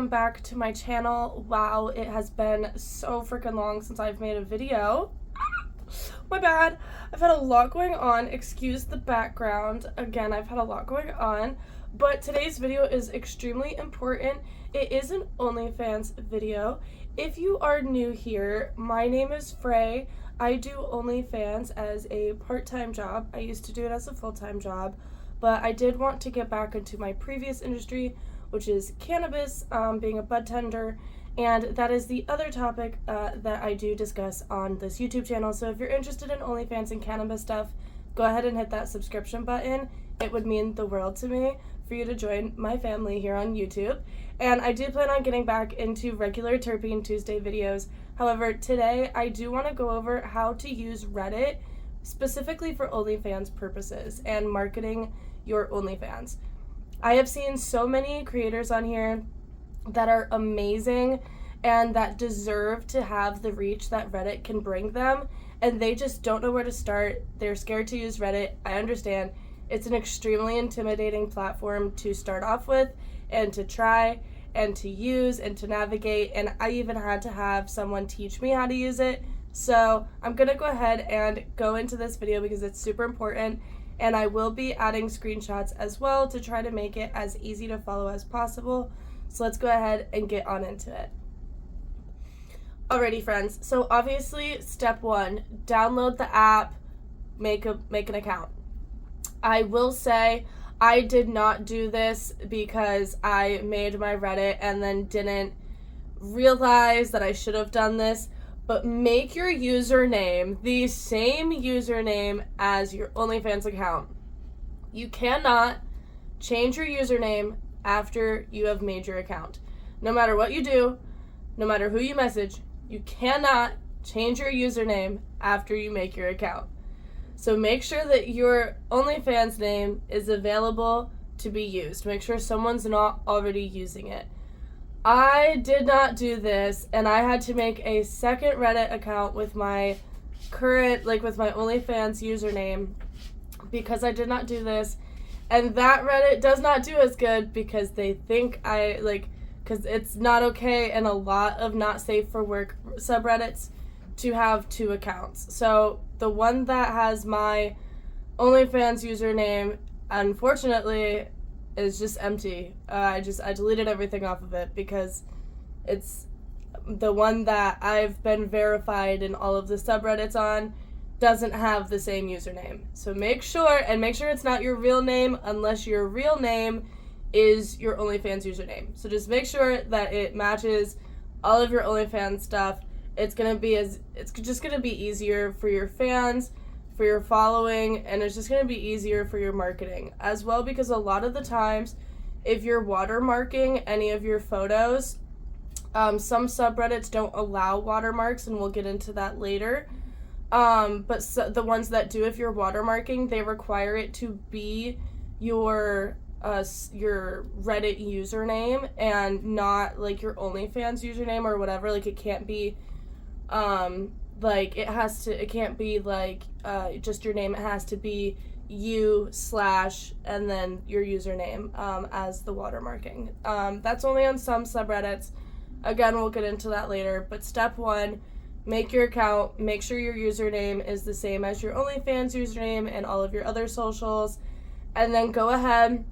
welcome back to my channel. Wow, it has been so freaking long since I've made a video. My bad. I've had a lot going on. Excuse the background. Again, I've had a lot going on, but today's video is extremely important. It is an OnlyFans video. If you are new here, my name is Frey. I do OnlyFans as a part-time job. I used to do it as a full-time job, but I did want to get back into my previous industry, which is cannabis, being a bud tender, and that is the other topic that I do discuss on this YouTube channel. So if you're interested in OnlyFans and cannabis stuff, go ahead and hit that subscription button. It would mean the world to me for you to join my family here on YouTube. And I do plan on getting back into regular Terpene Tuesday videos. However, today I do want to go over how to use Reddit specifically for OnlyFans purposes and marketing your OnlyFans. I have seen so many creators on here that are amazing and that deserve to have the reach that Reddit can bring them, and they just don't know where to start. They're scared to use Reddit. I understand. It's an extremely intimidating platform to start off with and to try and to use and to navigate, and I even had to have someone teach me how to use it. So I'm gonna go ahead and go into this video because it's super important, and I will be adding screenshots as well to try to make it as easy to follow as possible. So let's go ahead and get on into it. Alrighty friends, so obviously step one, download the app, make an account. I will say I did not do this because I made my Reddit and then didn't realize that I should have done this, but make your username the same username as your OnlyFans account. You cannot change your username after you have made your account. No matter what you do, no matter who you message, you cannot change your username after you make your account. So make sure that your OnlyFans name is available to be used. Make sure someone's not already using it. I did not do this, and I had to make a second Reddit account with my current, with my OnlyFans username because I did not do this. And that Reddit does not do as good because they think because it's not okay in a lot of not safe for work subreddits to have two accounts. So the one that has my OnlyFans username, unfortunately, is just empty. I deleted everything off of it because it's the one that I've been verified in all of the subreddits on doesn't have the same username. So make sure it's not your real name unless your real name is your OnlyFans username. So just make sure that it matches all of your OnlyFans stuff. It's just gonna be easier for your fans, for your following, and it's just gonna be easier for your marketing as well, because a lot of the times if you're watermarking any of your photos, some subreddits don't allow watermarks, and we'll get into that later. But the ones that do, if you're watermarking, they require it to be your Reddit username and not like your OnlyFans username or whatever. Like it can't be it can't be just your name. It has to be you / and then your username as the watermarking. That's only on some subreddits. Again, we'll get into that later, but step one, make your account, make sure your username is the same as your OnlyFans username and all of your other socials, and then go ahead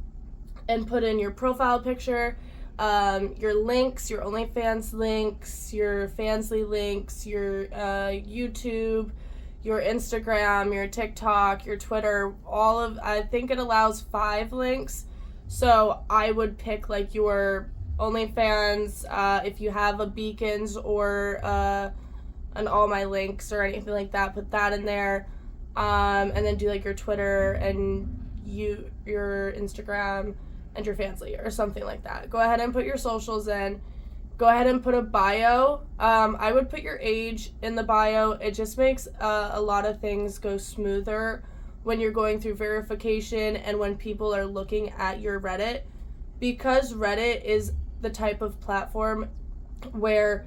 and put in your profile picture, your links, your OnlyFans links, your Fansly links, your YouTube, your Instagram, your TikTok, your Twitter, I think it allows 5 links. So I would pick your OnlyFans, if you have a Beacons or an All My Links or anything like that, put that in there, and then do your Twitter and your Instagram and your Fansly or something like that. Go ahead and put your socials in. Go ahead and put a bio. I would put your age in the bio. It just makes a lot of things go smoother when you're going through verification and when people are looking at your Reddit, because Reddit is the type of platform where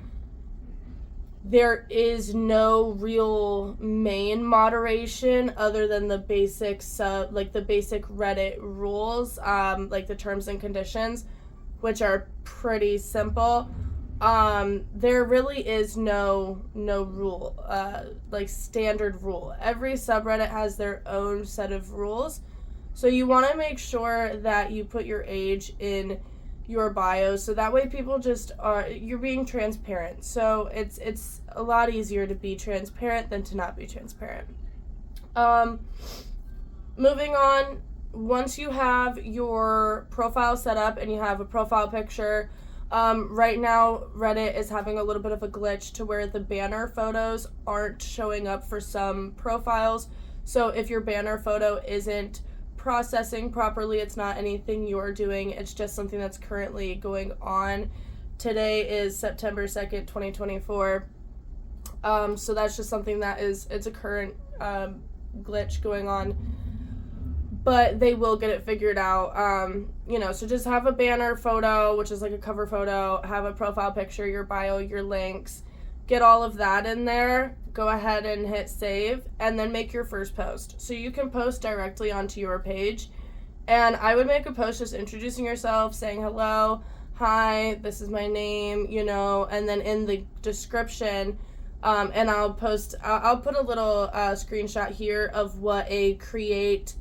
there is no real main moderation other than the basic the basic Reddit rules, the terms and conditions. which are pretty simple. There really is no rule, like standard rule. Every subreddit has their own set of rules. So you want to make sure that you put your age in your bio, so that way people just are, you're being transparent. So it's a lot easier to be transparent than to not be transparent. Moving on, once you have your profile set up and you have a profile picture, right now Reddit is having a little bit of a glitch to where the banner photos aren't showing up for some profiles. So if your banner photo isn't processing properly, it's not anything you're doing, it's just something that's currently going on. Today is September 2nd, 2024. So that's just something that it's a current glitch going on, but they will get it figured out. So just have a banner photo, which is like a cover photo, have a profile picture, your bio, your links, get all of that in there, go ahead and hit save, and then make your first post. So you can post directly onto your page, and I would make a post just introducing yourself, saying hello, hi, this is my name, and then in the description, and I'll put a little screenshot here of what a create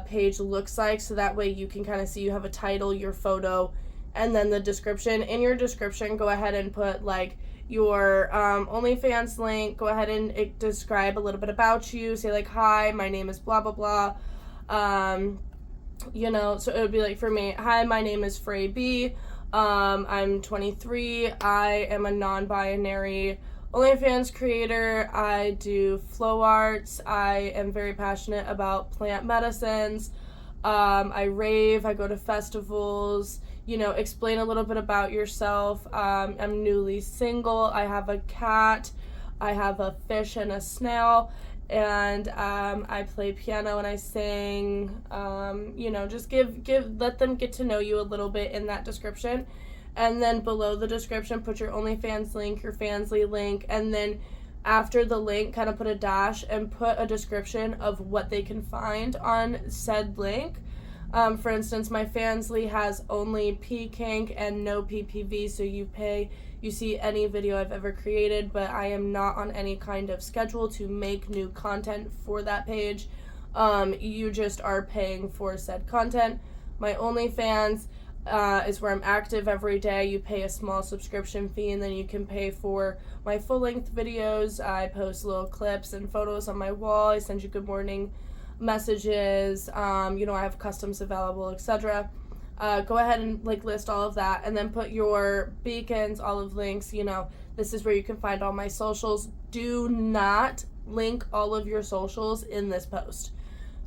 page looks like, so that way you can kind of see you have a title, your photo, and then the description. In your description, go ahead and put like your OnlyFans link, go ahead and describe a little bit about you, say like, hi, my name is blah blah blah, so it would be like, for me, hi, my name is Frey B, I'm 23, I am a non-binary OnlyFans creator, I do flow arts, I am very passionate about plant medicines, I rave, I go to festivals, explain a little bit about yourself. I'm newly single, I have a cat, I have a fish and a snail, and I play piano and I sing. Just let them get to know you a little bit in that description. And then below the description, put your OnlyFans link, your Fansly link, and then after the link, kind of put a dash and put a description of what they can find on said link. For instance, my Fansly has only P-Kink and no PPV, so you see any video I've ever created, but I am not on any kind of schedule to make new content for that page. You just are paying for said content. My OnlyFans is where I'm active every day. You pay a small subscription fee, and then you can pay for my full-length videos. I post little clips and photos on my wall. I send you good morning messages. I have customs available, etc. Go ahead and list all of that, and then put your beacons, olive links. This is where you can find all my socials. Do not link all of your socials in this post.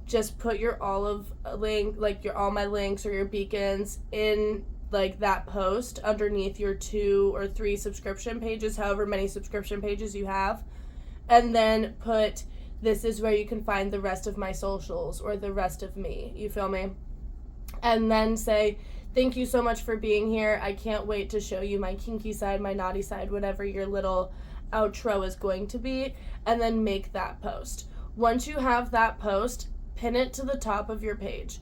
Just put your olive link, all my links or your beacons in that post underneath your 2 or 3 subscription pages, however many subscription pages you have, and then put, this is where you can find the rest of my socials or the rest of me. You feel me? And then say, thank you so much for being here. I can't wait to show you my kinky side, my naughty side, whatever your little outro is going to be, and then make that post. Once you have that post, pin it to the top of your page.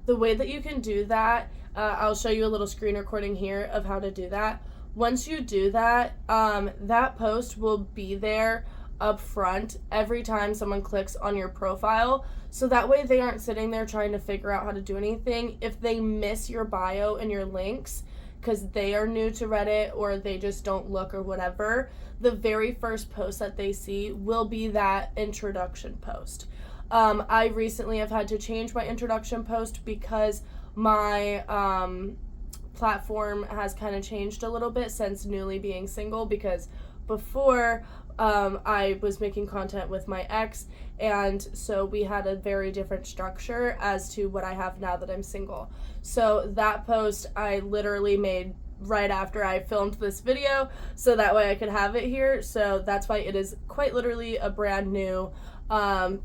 The way that you can do that, I'll show you a little screen recording here of how to do that. Once you do that, that post will be there up front every time someone clicks on your profile, so that way they aren't sitting there trying to figure out how to do anything. If they miss your bio and your links because they are new to Reddit or they just don't look or whatever, the very first post that they see will be that introduction post. I recently have had to change my introduction post because my platform has kind of changed a little bit since newly being single, because before I was making content with my ex, and so we had a very different structure as to what I have now that I'm single. So that post I literally made right after I filmed this video, so that way I could have it here. So that's why it is quite literally a brand new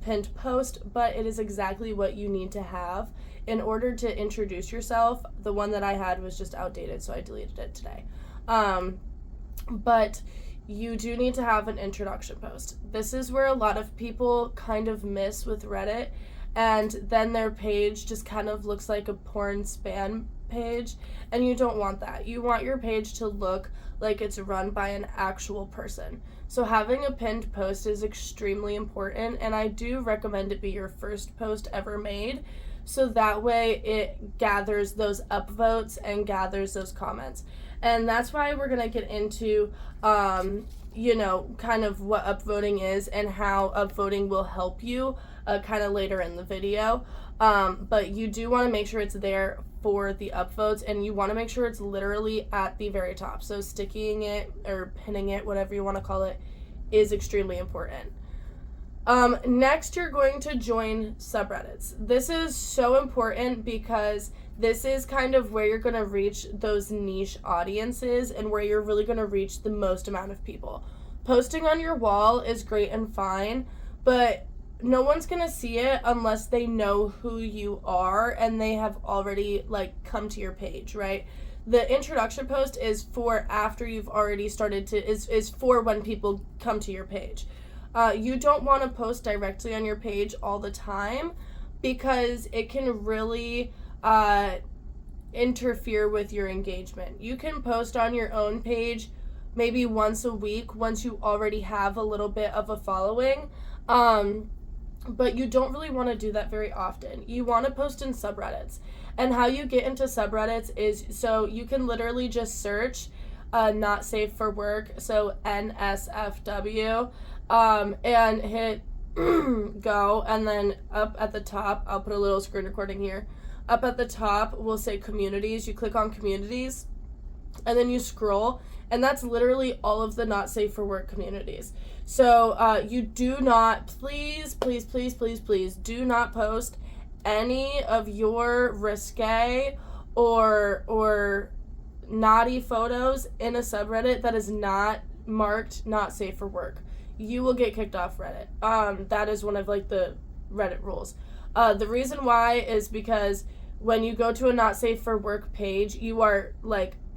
pinned post, but it is exactly what you need to have in order to introduce yourself. The one that I had was just outdated, so I deleted it today. But you do need to have an introduction post. This is where a lot of people kind of miss with Reddit, and then their page just kind of looks like a porn spam page, and you don't want that. You want your page to look like it's run by an actual person. So having a pinned post is extremely important, and I do recommend it be your first post ever made, so that way it gathers those upvotes and gathers those comments. And that's why we're going to get into kind of what upvoting is and how upvoting will help you kind of later in the video. But you do want to make sure it's there for the upvotes, and you want to make sure it's literally at the very top. So sticking it or pinning it, whatever you want to call it, is extremely important. Next, you're going to join subreddits. This is so important because this is kind of where you're going to reach those niche audiences and where you're really going to reach the most amount of people. Posting on your wall is great and fine, but no one's going to see it unless they know who you are and they have already come to your page, right? The introduction post is for after you've already started to, is for when people come to your page. You don't want to post directly on your page all the time because it can really interfere with your engagement. You can post on your own page maybe once a week once you already have a little bit of a following, but you don't really want to do that very often. You want to post in subreddits. And how you get into subreddits is, so you can literally just search not safe for work, so NSFW, and hit go, and then up at the top, I'll put a little screen recording here. Up at the top, we'll say communities. You click on communities, and then you scroll, and that's literally all of the not safe for work communities. So you do not, please do not post any of your risque or naughty photos in a subreddit that is not marked not safe for work. You will get kicked off Reddit. That is one of the Reddit rules. The reason why is because when you go to a not safe for work page, you are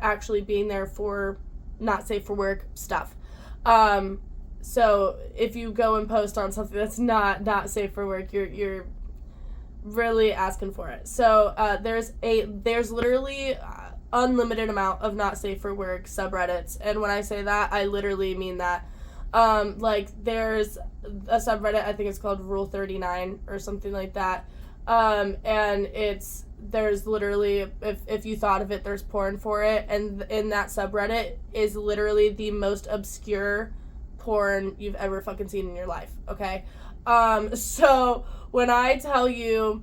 actually being there for not safe for work stuff. So if you go and post on something that's not safe for work, you're really asking for it. So there's literally unlimited amount of not safe for work subreddits, and when I say that, I literally mean that. There's a subreddit, I think it's called Rule 39 or something like that, and there's literally, if you thought of it, there's porn for it, and in that subreddit is literally the most obscure porn you've ever fucking seen in your life, okay? So when I tell you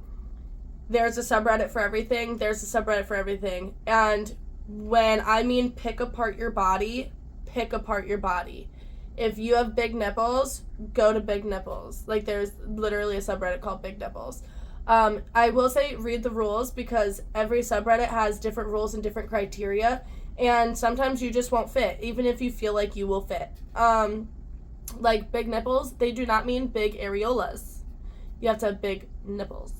there's a subreddit for everything, there's a subreddit for everything. And when I mean pick apart your body, pick apart your body. If you have big nipples, go to big nipples. There's literally a subreddit called Big Nipples. I will say read the rules because every subreddit has different rules and different criteria, and sometimes you just won't fit, even if you feel like you will fit. Big nipples, they do not mean big areolas. You have to have big nipples.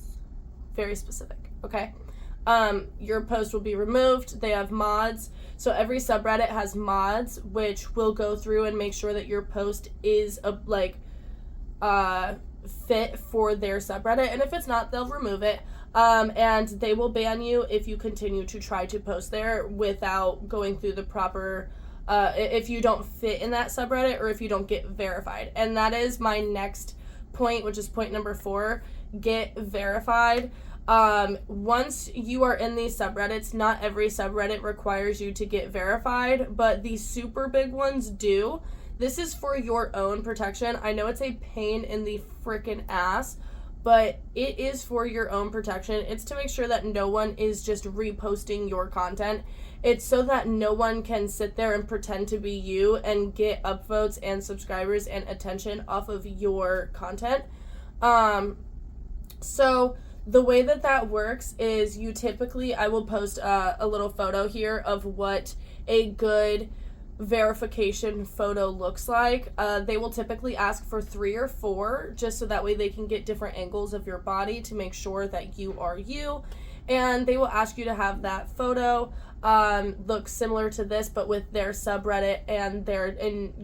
Very specific, okay? Your post will be removed. They have mods. So every subreddit has mods, which will go through and make sure that your post is fit for their subreddit. And if it's not, they'll remove it. And they will ban you if you continue to try to post there without going through the proper, if you don't fit in that subreddit or if you don't get verified. And that is my next point, which is point number 4, get verified. Once you are in these subreddits, not every subreddit requires you to get verified, but the super big ones do. This is for your own protection. I know it's a pain in the freaking ass, but it is for your own protection. It's to make sure that no one is just reposting your content. It's so that no one can sit there and pretend to be you and get upvotes and subscribers and attention off of your content. So the way that works is you typically, I will post a little photo here of what a good verification photo looks like. They will typically ask for 3 or 4 just so that way they can get different angles of your body to make sure that you are you. And they will ask you to have that photo look similar to this, but with their subreddit and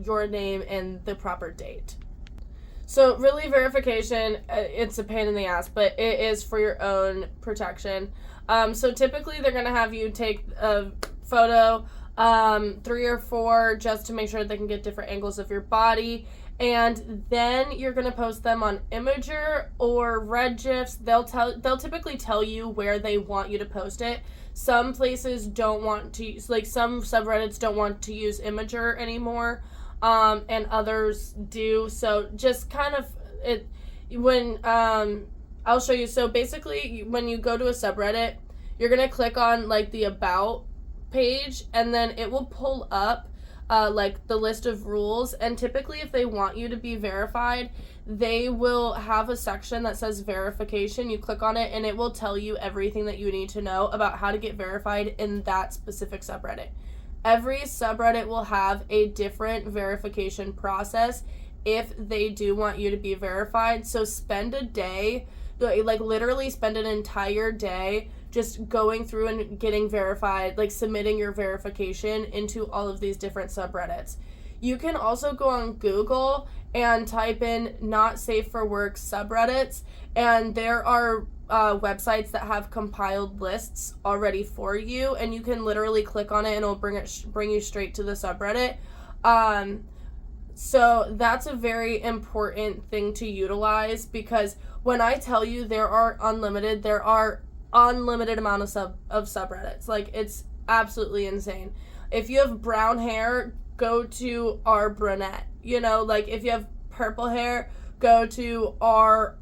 your name and the proper date. So really, verification, it's a pain in the ass, but it is for your own protection. So typically they're going to have you take a photo, 3 or 4, just to make sure they can get different angles of your body. And then you're going to post them on Imager or Reddit. They'll typically tell you where they want you to post it. Some places don't want to use, like some subreddits don't want to use Imager anymore. And others do. So just kind of I'll show you. So basically, when you go to a subreddit, you're going to click on like the about page, and then it will pull up like the list of rules. And typically, if they want you to be verified, they will have a section that says verification. You click on it and it will tell you everything that you need to know about how to get verified in that specific subreddit. Every subreddit will have a different verification process if they do want you to be verified. So spend a day, like literally spend an entire day just going through and getting verified, like submitting your verification into all of these different subreddits. You can also go on Google and type in not safe for work subreddits, and there are websites that have compiled lists already for you, and you can literally click on it and it'll bring you straight to the subreddit. So that's a very important thing to utilize, because when I tell you there are unlimited amount of subreddits. Like, it's absolutely insane. If you have brown hair, go to our brunette. You know, like if you have purple hair, go to our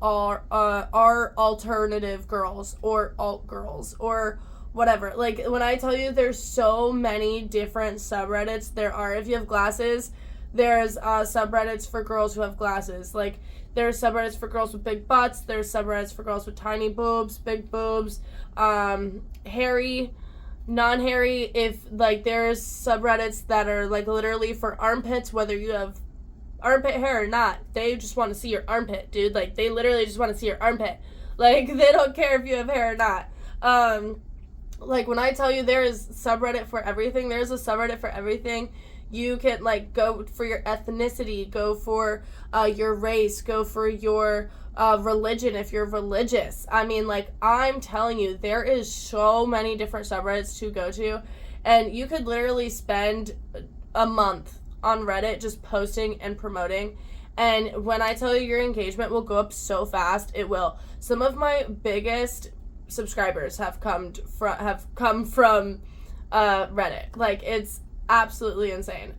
alternative girls or alt girls or whatever. Like, when I tell you there's so many different subreddits, there are. If you have glasses, there's subreddits for girls who have glasses. Like, there's subreddits for girls with big butts. There's subreddits for girls with tiny boobs, big boobs, hairy, non-hairy. If, like, there's subreddits that are, like, literally for armpits, whether you have armpit hair or not. They just want to see your armpit, dude. Like, they literally just want to see your armpit. Like, they don't care if you have hair or not. Like, when I tell you there is subreddit for everything, there's a subreddit for everything. You can, like, go for your ethnicity, go for your race, go for your religion if you're religious. I mean, like, I'm telling you, there is so many different subreddits to go to, and you could literally spend a month on Reddit just posting and promoting. And when I tell you, your engagement will go up so fast, it will. Some of my biggest subscribers have come from Reddit. Like, it's absolutely insane.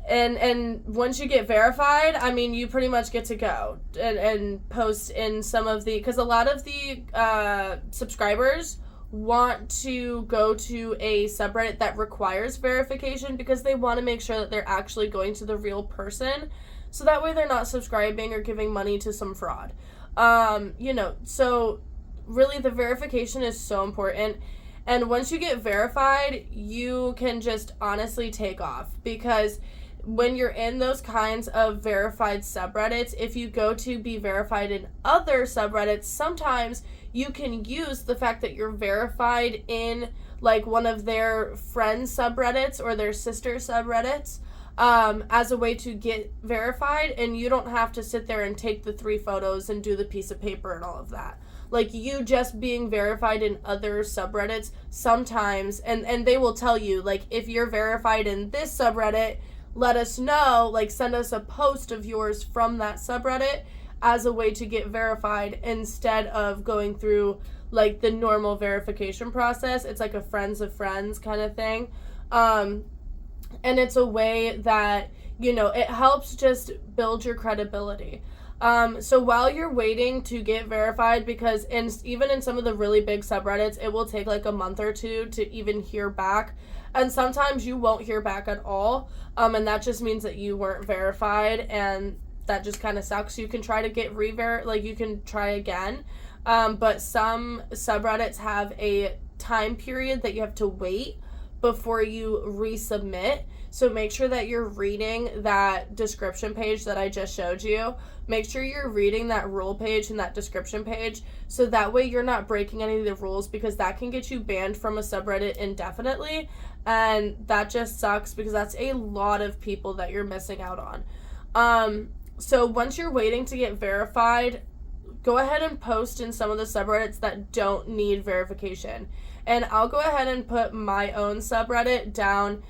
And once you get verified, I mean, you pretty much get to go and post in some of the, because a lot of the subscribers want to go to a subreddit that requires verification, because they want to make sure that they're actually going to the real person, so that way they're not subscribing or giving money to some fraud. You know, so really the verification is so important. And once you get verified, you can just honestly take off, because when you're in those kinds of verified subreddits, if you go to be verified in other subreddits, sometimes you can use the fact that you're verified in, like, one of their friends' subreddits or their sister subreddits as a way to get verified, and you don't have to sit there and take the 3 photos and do the piece of paper and all of that. Like, you just being verified in other subreddits sometimes, and they will tell you, like, if you're verified in this subreddit, let us know, like, send us a post of yours from that subreddit as a way to get verified, instead of going through, like, the normal verification process. It's like a friends of friends kind of thing. And it's a way that, you know, it helps just build your credibility. So while you're waiting to get verified, because even in some of the really big subreddits, it will take like a month or 2 to even hear back. And sometimes you won't hear back at all. And that just means that you weren't verified, and that just kind of sucks. You can try to get you can try again. But some subreddits have a time period that you have to wait before you resubmit. So make sure that you're reading that description page that I just showed you. Make sure you're reading that rule page and that description page, so that way you're not breaking any of the rules, because that can get you banned from a subreddit indefinitely, and that just sucks, because that's a lot of people that you're missing out on. So once you're waiting to get verified, go ahead and post in some of the subreddits that don't need verification. And I'll go ahead and put my own subreddit down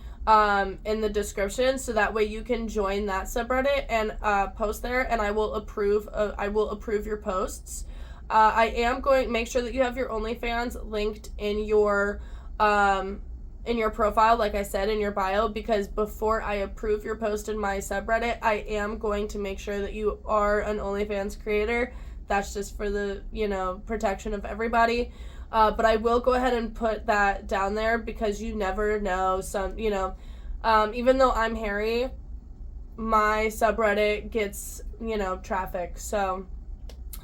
in the description, so that way you can join that subreddit and post there, and I will approve your posts. I am going make sure that you have your OnlyFans linked in your profile, like I said, in your bio, because before I approve your post in my subreddit, I am going to make sure that you are an OnlyFans creator. That's just for the, protection of everybody. But I will go ahead and put that down there, because you never know. Even though I'm hairy, my subreddit gets, traffic. So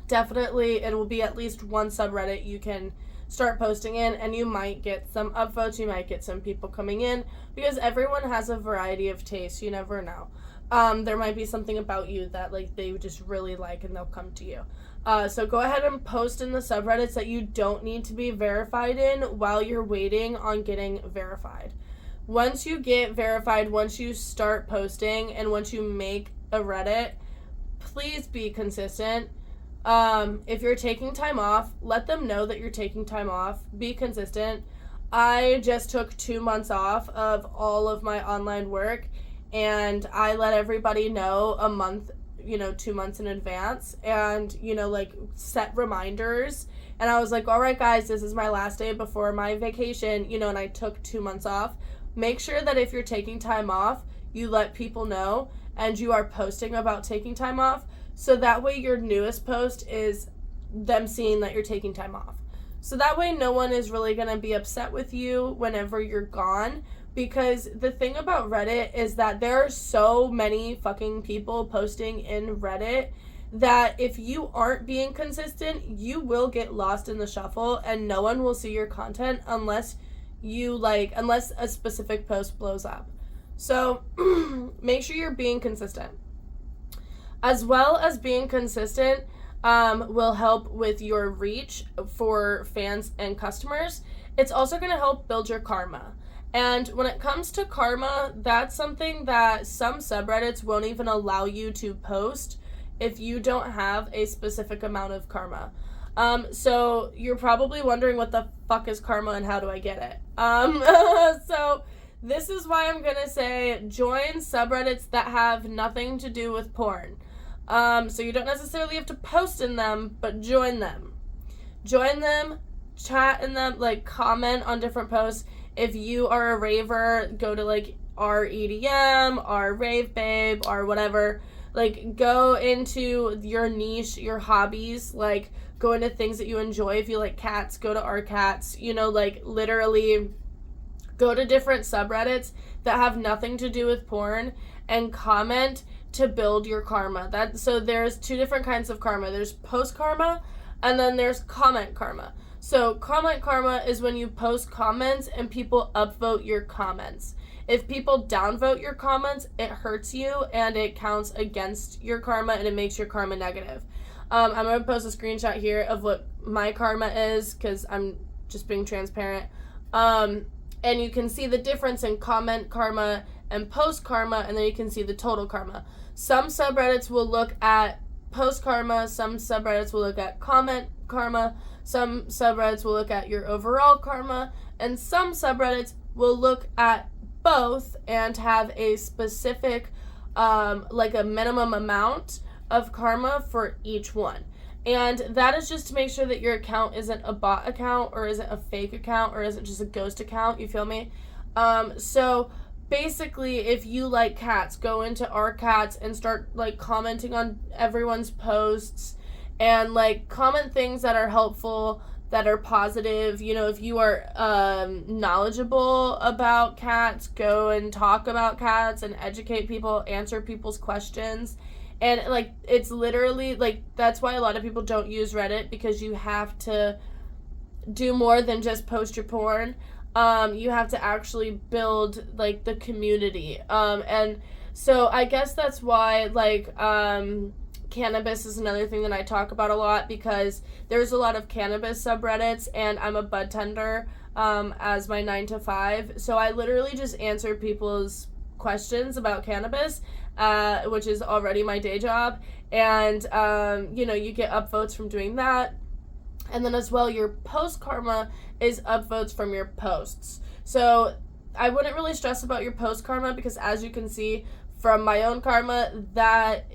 definitely it will be at least one subreddit you can start posting in, and you might get some upvotes, you might get some people coming in, because everyone has a variety of tastes. You never know. There might be something about you that they just really like, and they'll come to you. So go ahead and post in the subreddits that you don't need to be verified in while you're waiting on getting verified. Once you get verified, once you start posting, and once you make a Reddit, please be consistent. If you're taking time off, let them know that you're taking time off. Be consistent. I just took 2 months off of all of my online work, and I let everybody know a month, 2 months in advance, and, set reminders. And I was like, all right, guys, this is my last day before my vacation, and I took 2 months off. Make sure that if you're taking time off, you let people know, and you are posting about taking time off. So that way your newest post is them seeing that you're taking time off. So that way no one is really going to be upset with you whenever you're gone. Because the thing about Reddit is that there are so many fucking people posting in Reddit that if you aren't being consistent, you will get lost in the shuffle, and no one will see your content unless a specific post blows up. So make sure you're being consistent. As well as being consistent will help with your reach for fans and customers. It's also going to help build your karma. And when it comes to karma, that's something that some subreddits won't even allow you to post if you don't have a specific amount of karma. So you're probably wondering, what the fuck is karma and how do I get it? So this is why I'm going to say join subreddits that have nothing to do with porn. So you don't necessarily have to post in them, but join them. Join them, chat in them, comment on different posts. If you are a raver, go to our EDM, our rave babe, or whatever. Go into your niche, your hobbies, go into things that you enjoy. If you like cats, go to our cats. Literally go to different subreddits that have nothing to do with porn and comment to build your karma. So there's 2 different kinds of karma. There's post karma, and then there's comment karma. So comment karma is when you post comments and people upvote your comments. If people downvote your comments, it hurts you and it counts against your karma, and it makes your karma negative. I'm going to post a screenshot here of what my karma is, because I'm just being transparent. And you can see the difference in comment karma and post karma, and then you can see the total karma. Some subreddits will look at post karma, some subreddits will look at comment karma, some subreddits will look at your overall karma, and some subreddits will look at both and have a specific a minimum amount of karma for each one. And that is just to make sure that your account isn't a bot account, or isn't a fake account, or isn't just a ghost account. You feel me? So basically, if you like cats, go into our cats and start commenting on everyone's posts, and comment things that are helpful, that are positive. If you are knowledgeable about cats, go and talk about cats and educate people, answer people's questions. And it's literally that's why a lot of people don't use Reddit, because you have to do more than just post your porn. You have to actually build the community. And so I guess that's why cannabis is another thing that I talk about a lot, because there's a lot of cannabis subreddits, and I'm a bud tender as my 9 to 5. So I literally just answer people's questions about cannabis, which is already my day job. And, you get upvotes from doing that. And then as well, your post karma is upvotes from your posts. So I wouldn't really stress about your post karma because, as you can see from my own karma, that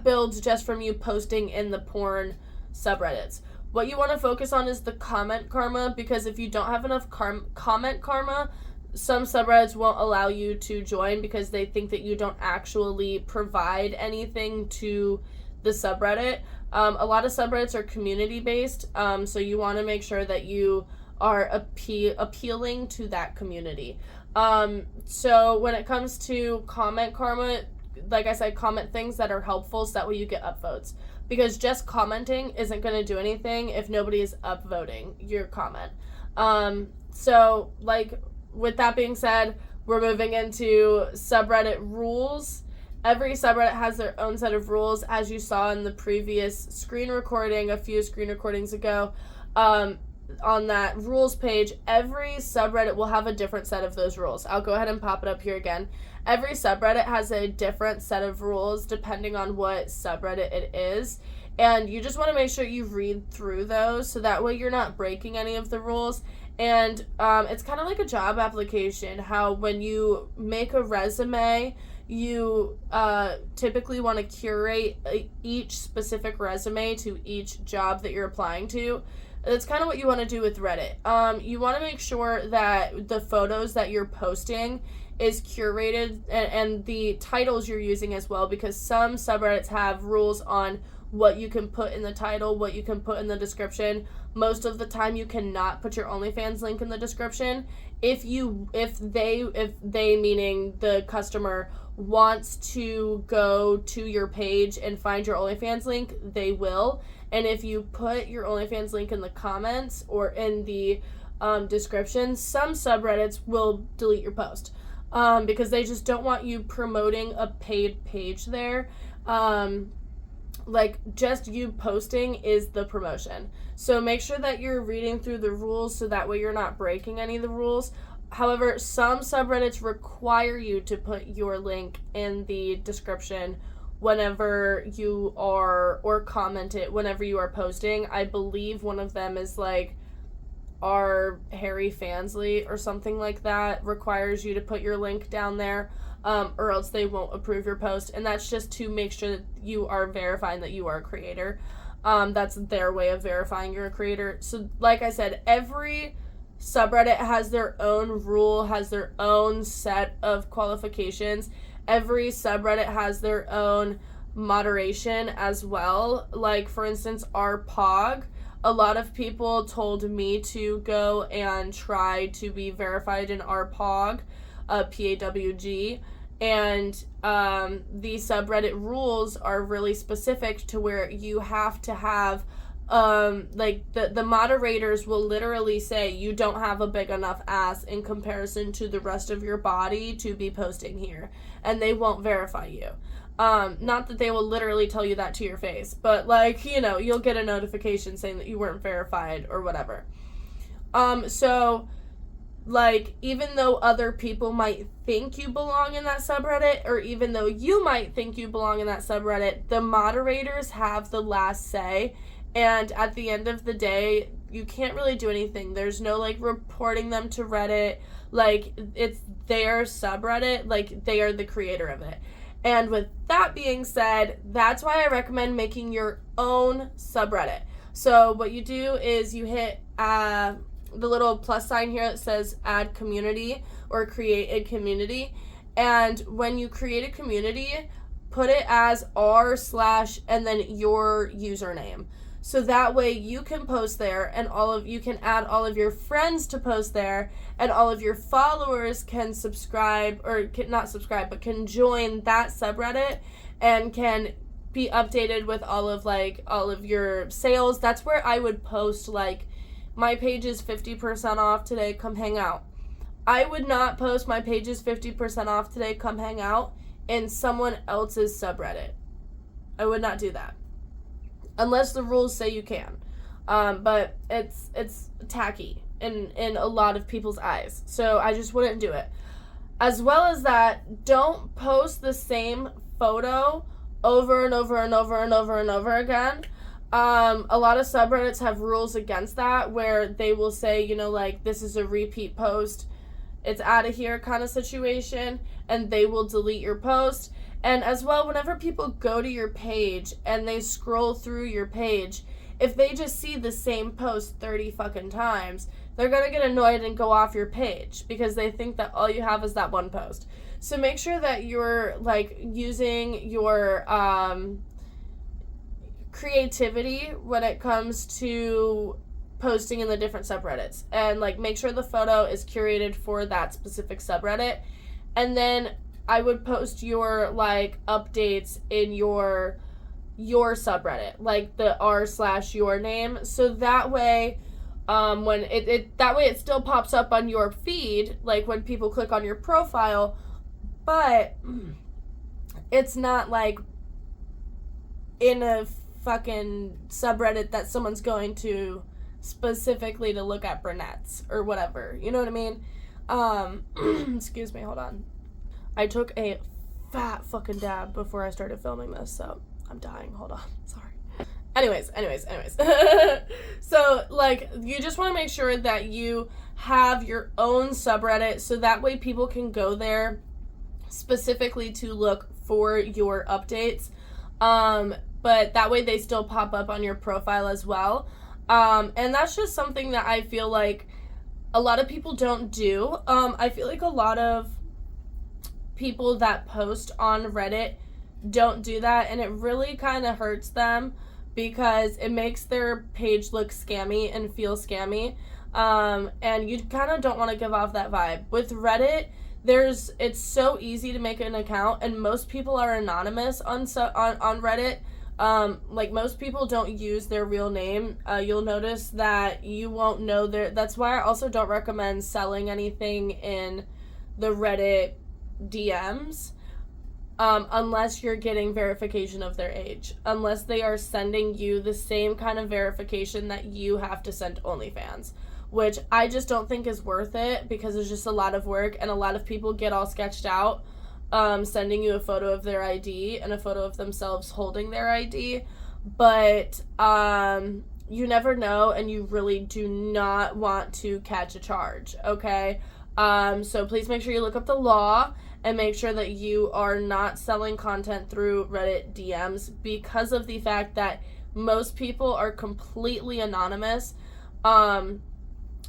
builds just from you posting in the porn subreddits. What you want to focus on is the comment karma, because if you don't have enough comment karma, some subreddits won't allow you to join because they think that you don't actually provide anything to the subreddit. A lot of subreddits are community based, so you want to make sure that you are appealing to that community. So when it comes to comment karma, like I said, comment things that are helpful so that way you get upvotes. Because just commenting isn't going to do anything if nobody is upvoting your comment. So, like, with that being said, we're moving into subreddit rules. Every subreddit has their own set of rules, as you saw in the previous screen recording, a few screen recordings ago. On that rules page, every subreddit will have a different set of those rules. I'll go ahead and pop it up here again. Every subreddit has a different set of rules depending on what subreddit it is. And you just want to make sure you read through those so that way you're not breaking any of the rules. And it's kind of like a job application, how when you make a resume, you typically want to curate each specific resume to each job that you're applying to. That's kind of what you want to do with Reddit. You want to make sure that the photos that you're posting is curated and the titles you're using as well, because some subreddits have rules on what you can put in the title, what you can put in the description. Most of the time you cannot put your OnlyFans link in the description. If they meaning the customer wants to go to your page and find your OnlyFans link, they will. And if you put your OnlyFans link in the comments or in the description, some subreddits will delete your post because they just don't want you promoting a paid page there. Like, just you posting is the promotion. So make sure that you're reading through the rules so that way you're not breaking any of the rules. However, some subreddits require you to put your link in the description whenever you are, or comment it whenever you are posting. I believe one of them is like our Harry Fansley or something like that, requires you to put your link down there, or else they won't approve your post. And that's just to make sure that you are verifying that you are a creator. That's their way of verifying you're a creator. So like I said, every subreddit has their own rule, has their own set of qualifications. Every subreddit has their own moderation as well. Like, for instance, our POG, a lot of people told me to go and try to be verified in our POG, PAWG, and the subreddit rules are really specific to where you have to have like the moderators will literally say you don't have a big enough ass in comparison to the rest of your body to be posting here, and they won't verify you. Not that they will literally tell you that to your face, but like, you'll get a notification saying that you weren't verified or whatever. So like, even though other people might think you belong in that subreddit, or even though you might think you belong in that subreddit, the moderators have the last say. And at the end of the day, you can't really do anything. There's no, like, reporting them to Reddit. Like, it's their subreddit. Like, they are the creator of it. And with that being said, that's why I recommend making your own subreddit. So what you do is you hit the little plus sign here that says add community or create a community. And when you create a community, put it as r/ and then your username. So that way you can post there, and you can add all of your friends to post there, and all of your followers can subscribe, or not subscribe, but can join that subreddit and can be updated with all of your sales. That's where I would post, like, my page is 50% off today, come hang out. I would not post my page is 50% off today, come hang out in someone else's subreddit. I would not do that. Unless the rules say you can. But it's tacky in a lot of people's eyes. So I just wouldn't do it. As well as that, don't post the same photo over and over and over and over and over again. A lot of subreddits have rules against that, where they will say, you know, like, this is a repeat post, it's out of here kind of situation, and they will delete your post. And as well, whenever people go to your page and they scroll through your page, if they just see the same post 30 fucking times, they're gonna get annoyed and go off your page because they think that all you have is that one post. So make sure that you're, like, using your creativity when it comes to posting in the different subreddits, and, like, make sure the photo is curated for that specific subreddit. And then I would post your, like, updates in your subreddit, like the r/your name, so that way when it still pops up on your feed, like when people click on your profile, but it's not like in a fucking subreddit that someone's going to specifically to look at brunettes or whatever, you know what I mean? Excuse me, hold on. I took a fat fucking dab before I started filming this, so I'm dying, hold on, sorry. Anyways. So, like, you just want to make sure that you have your own subreddit, so that way people can go there specifically to look for your updates. But that way they still pop up on your profile as well. And that's just something that I feel like a lot of people don't do. I feel like a lot of people that post on Reddit don't do that, and it really kind of hurts them because it makes their page look scammy and feel scammy. And you kind of don't want to give off that vibe. With Reddit, it's so easy to make an account, and most people are anonymous on Reddit. Like, most people don't use their real name. You'll notice that you won't know that's why I also don't recommend selling anything in the Reddit DMs, unless you're getting verification of their age, unless they are sending you the same kind of verification that you have to send OnlyFans, which I just don't think is worth it because it's just a lot of work, and a lot of people get all sketched out sending you a photo of their ID and a photo of themselves holding their ID. But you never know, and you really do not want to catch a charge, okay? So please make sure you look up the law and make sure that you are not selling content through Reddit DMs, because of the fact that most people are completely anonymous.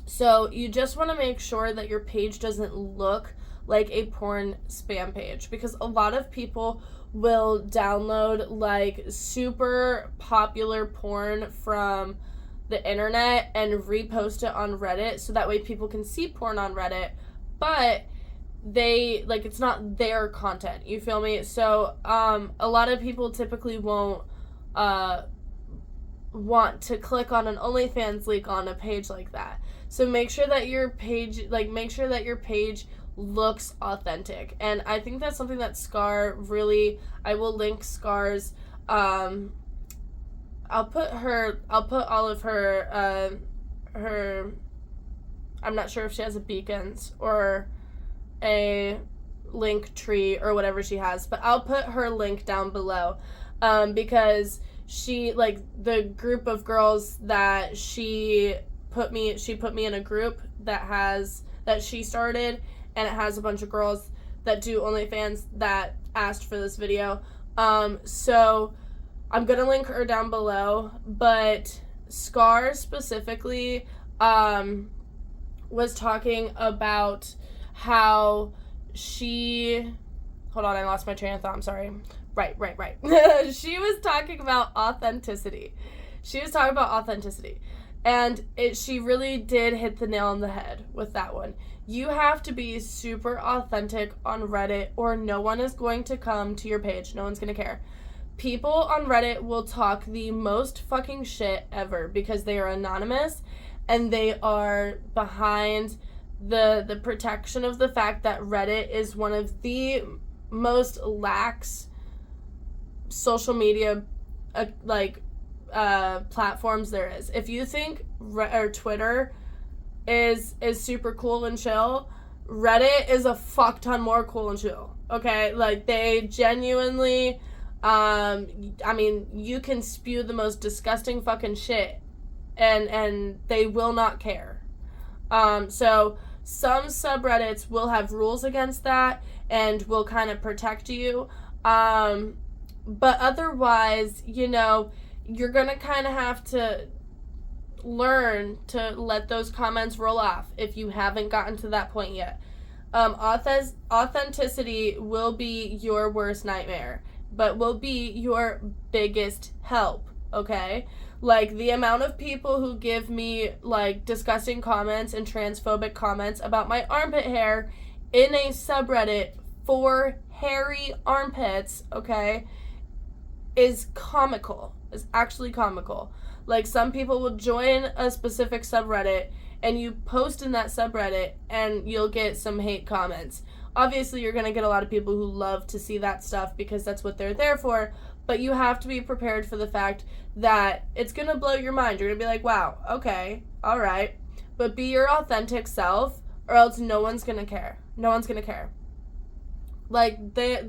So you just want to make sure that your page doesn't look like a porn spam page, because a lot of people will download, like, super popular porn from the internet and repost it on Reddit, so that way people can see porn on Reddit, but it's not their content, you feel me? So a lot of people typically won't want to click on an OnlyFans link on a page like that. So make sure that your page looks authentic. And I think that's something that Scar really, I will link Scar's, I'll put all of her, I'm not sure if she has a Beacons or a link tree or whatever she has, but I'll put her link down below, because she, like, the group of girls that she put me in a group that she started, and it has a bunch of girls that do OnlyFans that asked for this video. So I'm gonna link her down below, but Scar specifically was talking about how she, hold on, I lost my train of thought, I'm sorry. Right. She was talking about authenticity. And she really did hit the nail on the head with that one. You have to be super authentic on Reddit, or no one is going to come to your page. No one's going to care. People on Reddit will talk the most fucking shit ever because they are anonymous, and they are behind the protection of the fact that Reddit is one of the most lax social media platforms there is. If you think Twitter is super cool and chill, Reddit is a fuck ton more cool and chill. Okay, like they genuinely, I mean, you can spew the most disgusting fucking shit, and they will not care. So some subreddits will have rules against that and will kind of protect you. But otherwise, you know, you're gonna kind of have to learn to let those comments roll off if you haven't gotten to that point yet. Authenticity will be your worst nightmare, but will be your biggest help, okay? Like, the amount of people who give me, like, disgusting comments and transphobic comments about my armpit hair in a subreddit for hairy armpits, okay, is comical. Is actually comical. Like, some people will join a specific subreddit and you post in that subreddit and you'll get some hate comments. Obviously, you're going to get a lot of people who love to see that stuff because that's what they're there for, but you have to be prepared for the fact that it's going to blow your mind. You're going to be like, wow, okay, all right. But be your authentic self or else no one's going to care. No one's going to care. Like,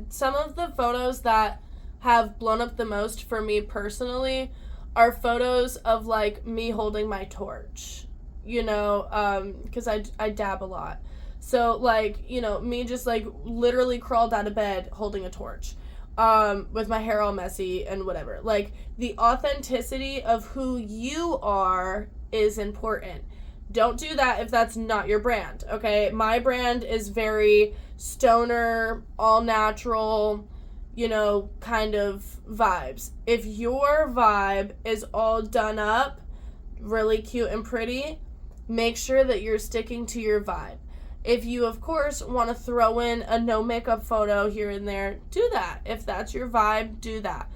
some of the photos that have blown up the most for me personally are photos of, like, me holding my torch, you know, because I dab a lot. So, like, you know, me just, like, literally crawled out of bed holding a torch, with my hair all messy and whatever. Like, the authenticity of who you are is important. Don't do that if that's not your brand, okay? My brand is very stoner, all natural, you know, kind of vibes. If your vibe is all done up, really cute and pretty, make sure that you're sticking to your vibe. If you, of course, want to throw in a no makeup photo here and there, do that. If that's your vibe, do that.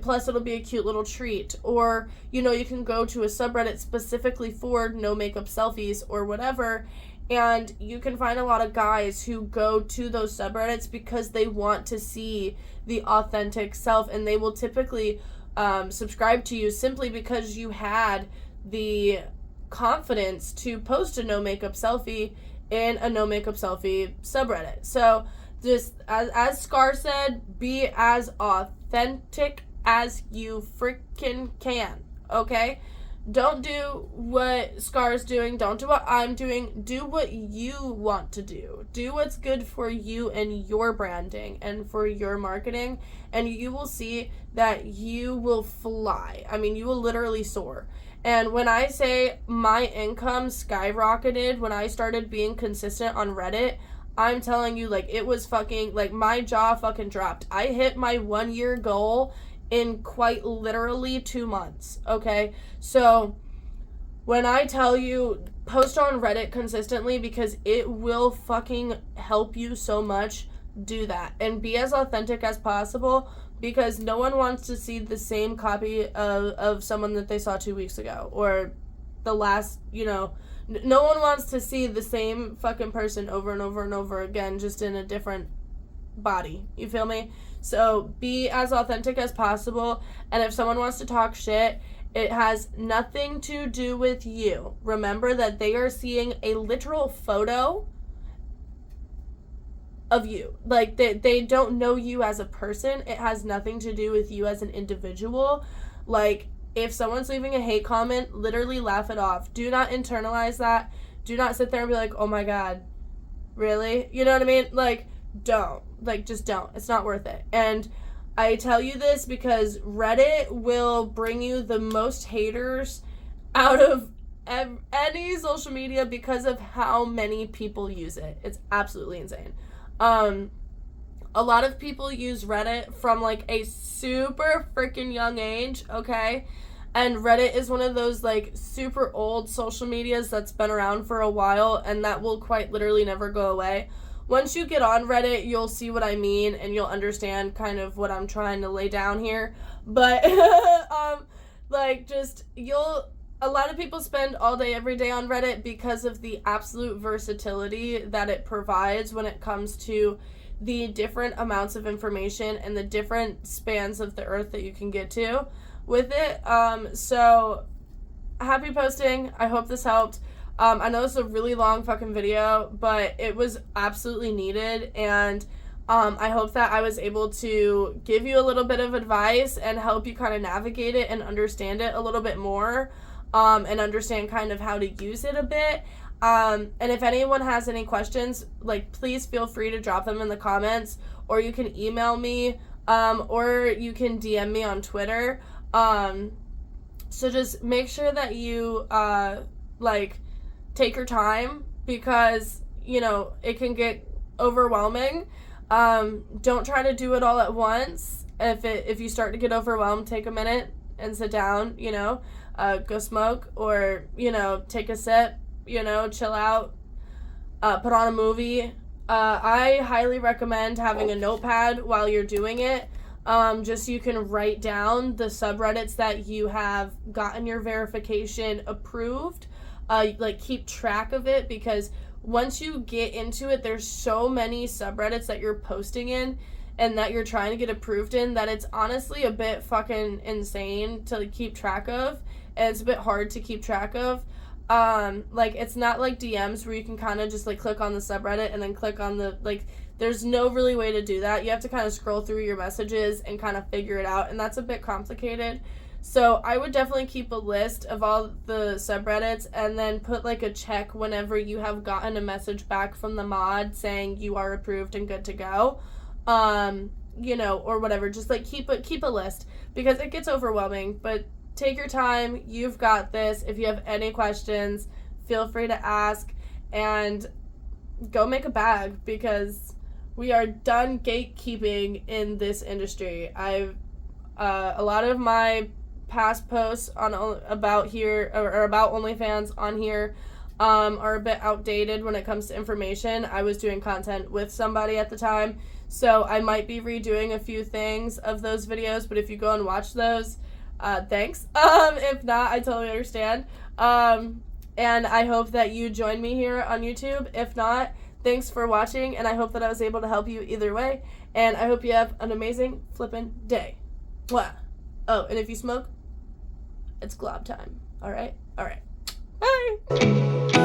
Plus, it'll be a cute little treat. Or, you know, you can go to a subreddit specifically for no makeup selfies or whatever, and you can find a lot of guys who go to those subreddits because they want to see the authentic self, and they will typically subscribe to you simply because you had the confidence to post a no makeup selfie in a no makeup selfie subreddit. So just as Scar said, be as authentic as you freaking can, okay? Don't do what Scar's doing. Don't do what I'm doing. Do what you want to do. Do what's good for you and your branding and for your marketing, and you will see that you will fly. I mean, you will literally soar. And when I say my income skyrocketed when I started being consistent on Reddit, I'm telling you, like, it was fucking, like, my jaw fucking dropped. I hit my 1 year goal in quite literally 2 months, okay? So when I tell you, post on Reddit consistently because it will fucking help you so much, do that. And be as authentic as possible because no one wants to see the same copy of someone that they saw 2 weeks ago or the last, you know, no one wants to see the same fucking person over and over and over again, just in a different body. You feel me? So be as authentic as possible, and if someone wants to talk shit, it has nothing to do with you. Remember that they are seeing a literal photo of you. Like, they don't know you as a person. It has nothing to do with you as an individual. Like, if someone's leaving a hate comment, literally laugh it off. Do not internalize that. Do not sit there and be like, oh my god, really? You know what I mean? Like, don't. Like, just don't. It's not worth it. And I tell you this because Reddit will bring you the most haters out of any social media because of how many people use it. It's absolutely insane. A lot of people use Reddit from, like, a super freaking young age, okay? And Reddit is one of those, like, super old social medias that's been around for a while, and that will quite literally never go away. Once you get on Reddit, you'll see what I mean, and you'll understand kind of what I'm trying to lay down here. But, like, just, a lot of people spend all day, every day on Reddit because of the absolute versatility that it provides when it comes to the different amounts of information and the different spans of the earth that you can get to with it. So, happy posting. I hope this helped. I know this is a really long fucking video, but it was absolutely needed, and I hope that I was able to give you a little bit of advice and help you kind of navigate it and understand it a little bit more, and understand kind of how to use it a bit. And if anyone has any questions, like, please feel free to drop them in the comments, or you can email me, or you can DM me on Twitter. So just make sure that you, like, take your time, because, you know, it can get overwhelming. Don't try to do it all at once. If you start to get overwhelmed, take a minute and sit down, you know, go smoke, or, you know, take a sip, you know, chill out, put on a movie. I highly recommend having a notepad while you're doing it, just so you can write down the subreddits that you have gotten your verification approved. Like, keep track of it, because once you get into it, there's so many subreddits that you're posting in and that you're trying to get approved in that it's honestly a bit fucking insane to, like, keep track of, and it's a bit hard to keep track of. Like, it's not like DMs where you can kind of just, like, click on the subreddit and then click on the, like, there's no really way to do that. You have to kind of scroll through your messages and kind of figure it out, and that's a bit complicated. So I would definitely keep a list of all the subreddits, and then put, like, a check whenever you have gotten a message back from the mod saying you are approved and good to go. You know, or whatever. Just, like, keep a list, because it gets overwhelming. But take your time. You've got this. If you have any questions, feel free to ask, and go make a bag, because we are done gatekeeping in this industry. I've a lot of my past posts on about here, or about OnlyFans on here, are a bit outdated when it comes to information. I was doing content with somebody at the time, so I might be redoing a few things of those videos, but if you go and watch those, thanks. If not, I totally understand. And I hope that you join me here on YouTube. If not, thanks for watching, and I hope that I was able to help you either way, and I hope you have an amazing flippin' day. Mwah. Oh, and if you smoke, it's glob time. Alright? Alright. Bye!